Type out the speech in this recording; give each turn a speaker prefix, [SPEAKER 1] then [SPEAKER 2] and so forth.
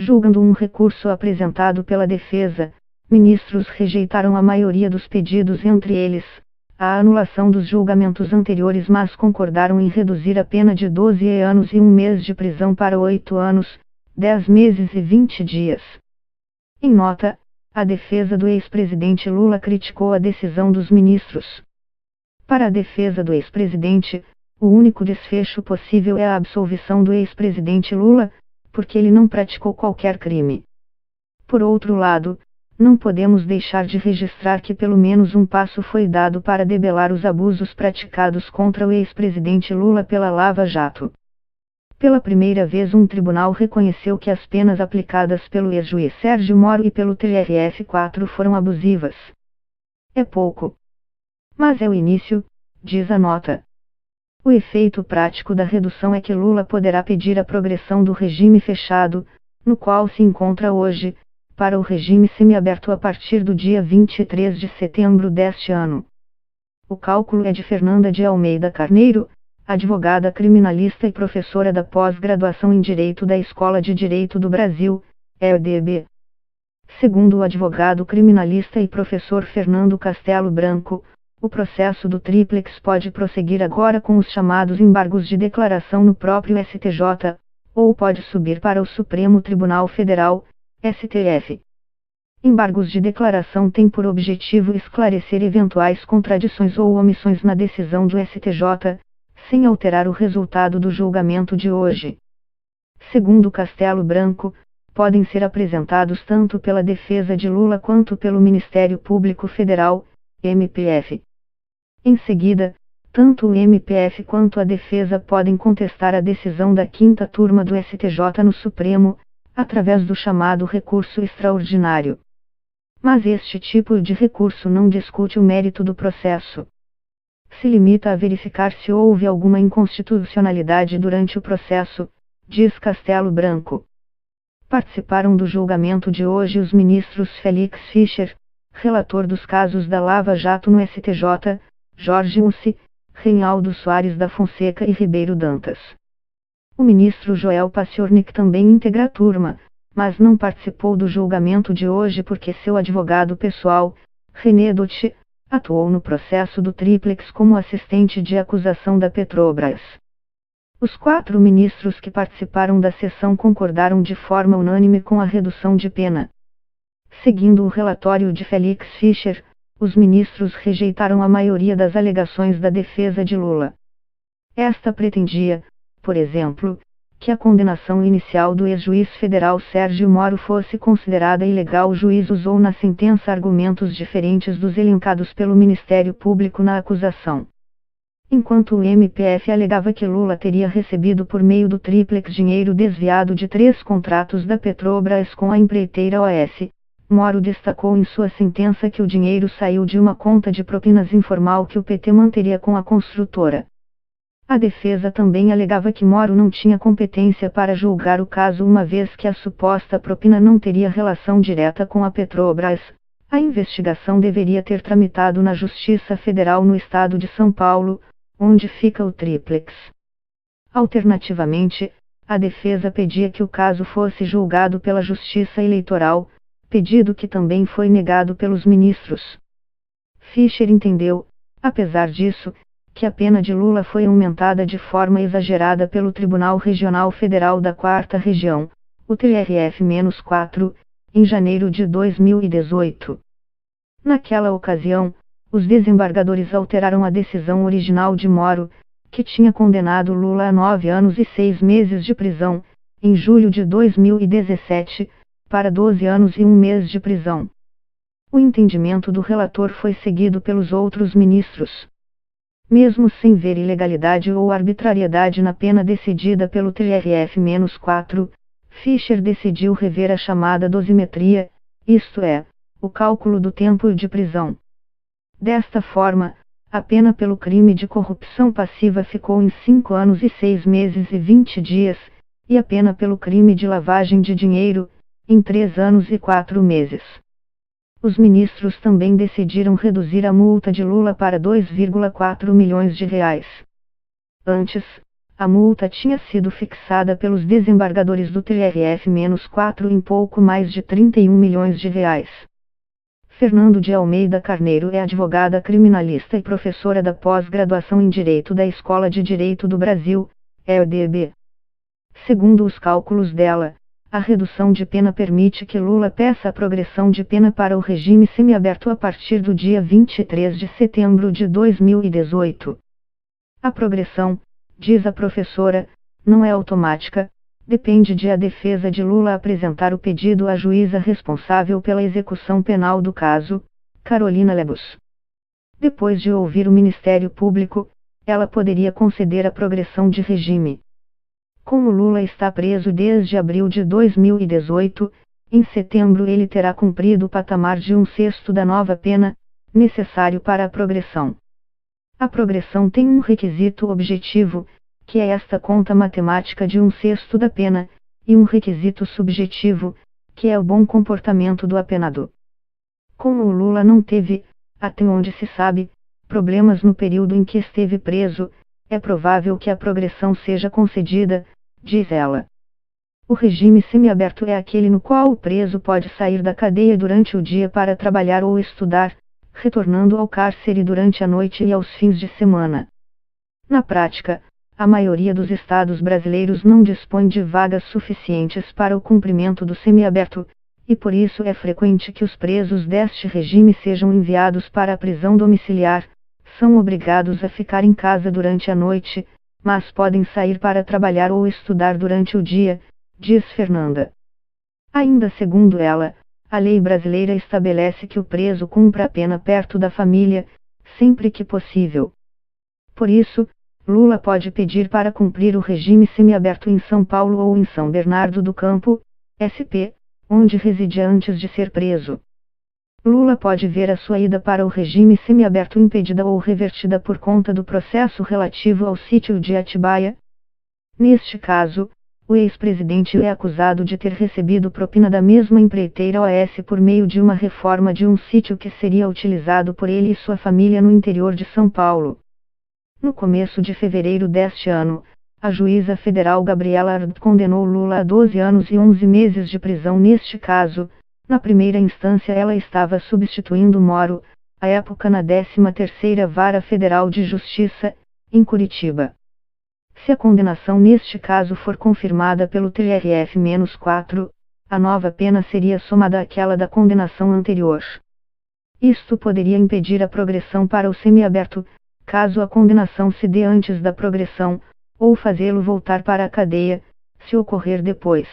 [SPEAKER 1] Julgando um recurso apresentado pela defesa, ministros rejeitaram a maioria dos pedidos, entre eles, a anulação dos julgamentos anteriores, mas concordaram em reduzir a pena de 12 anos e 1 mês de prisão para 8 anos, 10 meses e 20 dias. Em nota, a defesa do ex-presidente Lula criticou a decisão dos ministros. Para a defesa do ex-presidente, o único desfecho possível é a absolvição do ex-presidente Lula, porque ele não praticou qualquer crime. Por outro lado, não podemos deixar de registrar que pelo menos um passo foi dado para debelar os abusos praticados contra o ex-presidente Lula pela Lava Jato. Pela primeira vez, um tribunal reconheceu que as penas aplicadas pelo ex-juiz Sérgio Moro e pelo TRF4 foram abusivas. É pouco, mas é o início, diz a nota. O efeito prático da redução é que Lula poderá pedir a progressão do regime fechado, no qual se encontra hoje, para o regime semiaberto a partir do dia 23 de setembro deste ano. O cálculo é de Fernanda de Almeida Carneiro, advogada criminalista e professora da pós-graduação em Direito da Escola de Direito do Brasil, EDB. Segundo o advogado criminalista e professor Fernando Castelo Branco, o processo do tríplex pode prosseguir agora com os chamados embargos de declaração no próprio STJ, ou pode subir para o Supremo Tribunal Federal, STF. Embargos de declaração têm por objetivo esclarecer eventuais contradições ou omissões na decisão do STJ, sem alterar o resultado do julgamento de hoje. Segundo Castelo Branco, podem ser apresentados tanto pela defesa de Lula quanto pelo Ministério Público Federal, MPF. Em seguida, tanto o MPF quanto a defesa podem contestar a decisão da quinta turma do STJ no Supremo, através do chamado recurso extraordinário. Mas este tipo de recurso não discute o mérito do processo. Se limita a verificar se houve alguma inconstitucionalidade durante o processo, diz Castelo Branco. Participaram do julgamento de hoje os ministros Félix Fischer, relator dos casos da Lava Jato no STJ, Jorge Mussi, Reinaldo Soares da Fonseca e Ribeiro Dantas. O ministro Joel Paciornik também integra a turma, mas não participou do julgamento de hoje porque seu advogado pessoal, René Dotti, atuou no processo do tríplex como assistente de acusação da Petrobras. Os 4 ministros que participaram da sessão concordaram de forma unânime com a redução de pena. Seguindo o relatório de Félix Fischer, os ministros rejeitaram a maioria das alegações da defesa de Lula. Esta pretendia, por exemplo, que a condenação inicial do ex-juiz federal Sérgio Moro fosse considerada ilegal. O juiz usou na sentença argumentos diferentes dos elencados pelo Ministério Público na acusação. Enquanto o MPF alegava que Lula teria recebido por meio do tríplex dinheiro desviado de 3 contratos da Petrobras com a empreiteira OS, Moro destacou em sua sentença que o dinheiro saiu de uma conta de propinas informal que o PT manteria com a construtora. A defesa também alegava que Moro não tinha competência para julgar o caso uma vez que a suposta propina não teria relação direta com a Petrobras. A investigação deveria ter tramitado na Justiça Federal no estado de São Paulo, onde fica o tríplex. Alternativamente, a defesa pedia que o caso fosse julgado pela Justiça Eleitoral, pedido que também foi negado pelos ministros. Fischer entendeu, apesar disso, que a pena de Lula foi aumentada de forma exagerada pelo Tribunal Regional Federal da 4ª Região, o TRF-4, em janeiro de 2018. Naquela ocasião, os desembargadores alteraram a decisão original de Moro, que tinha condenado Lula a 9 anos e 6 meses de prisão, em julho de 2017, para 12 anos e 1 mês de prisão. O entendimento do relator foi seguido pelos outros ministros. Mesmo sem ver ilegalidade ou arbitrariedade na pena decidida pelo TRF-4, Fischer decidiu rever a chamada dosimetria, isto é, o cálculo do tempo de prisão. Desta forma, a pena pelo crime de corrupção passiva ficou em 5 anos e 6 meses e 20 dias, e a pena pelo crime de lavagem de dinheiro, em 3 anos e 4 meses. Os ministros também decidiram reduzir a multa de Lula para 2,4 milhões de reais. Antes, A multa tinha sido fixada pelos desembargadores do TRF-4 em pouco mais de 31 milhões de reais. Fernando de Almeida Carneiro é advogada criminalista e professora da pós-graduação em Direito da Escola de Direito do Brasil, EDB. Segundo os cálculos dela, a redução de pena permite que Lula peça a progressão de pena para o regime semiaberto a partir do dia 23 de setembro de 2018. A progressão, diz a professora, não é automática, depende de a defesa de Lula apresentar o pedido à juíza responsável pela execução penal do caso, Carolina Lebus. Depois de ouvir o Ministério Público, ela poderia conceder a progressão de regime. Como Lula está preso desde abril de 2018, em setembro ele terá cumprido o patamar de 1/6 da nova pena, necessário para a progressão. A progressão tem um requisito objetivo, que é esta conta matemática de 1/6 da pena, e um requisito subjetivo, que é o bom comportamento do apenado. Como o Lula não teve, até onde se sabe, problemas no período em que esteve preso, é provável que a progressão seja concedida, diz ela. O regime semiaberto é aquele no qual o preso pode sair da cadeia durante o dia para trabalhar ou estudar, retornando ao cárcere durante a noite e aos fins de semana. Na prática, a maioria dos estados brasileiros não dispõe de vagas suficientes para o cumprimento do semiaberto, e por isso é frequente que os presos deste regime sejam enviados para a prisão domiciliar, são obrigados a ficar em casa durante a noite, mas podem sair para trabalhar ou estudar durante o dia, diz Fernanda. Ainda segundo ela, a lei brasileira estabelece que o preso cumpra a pena perto da família, sempre que possível. Por isso, Lula pode pedir para cumprir o regime semiaberto em São Paulo ou em São Bernardo do Campo, SP, onde residia antes de ser preso. Lula pode ver a sua ida para o regime semiaberto impedida ou revertida por conta do processo relativo ao sítio de Atibaia. Neste caso, o ex-presidente é acusado de ter recebido propina da mesma empreiteira OAS por meio de uma reforma de um sítio que seria utilizado por ele e sua família no interior de São Paulo. No começo de fevereiro deste ano, a juíza federal Gabriela Ard condenou Lula a 12 anos e 11 meses de prisão neste caso. Na primeira instância ela estava substituindo Moro, à época na 13ª Vara Federal de Justiça, em Curitiba. Se a condenação neste caso for confirmada pelo TRF-4, a nova pena seria somada àquela da condenação anterior. Isto poderia impedir a progressão para o semiaberto, caso a condenação se dê antes da progressão, ou fazê-lo voltar para a cadeia, se ocorrer depois.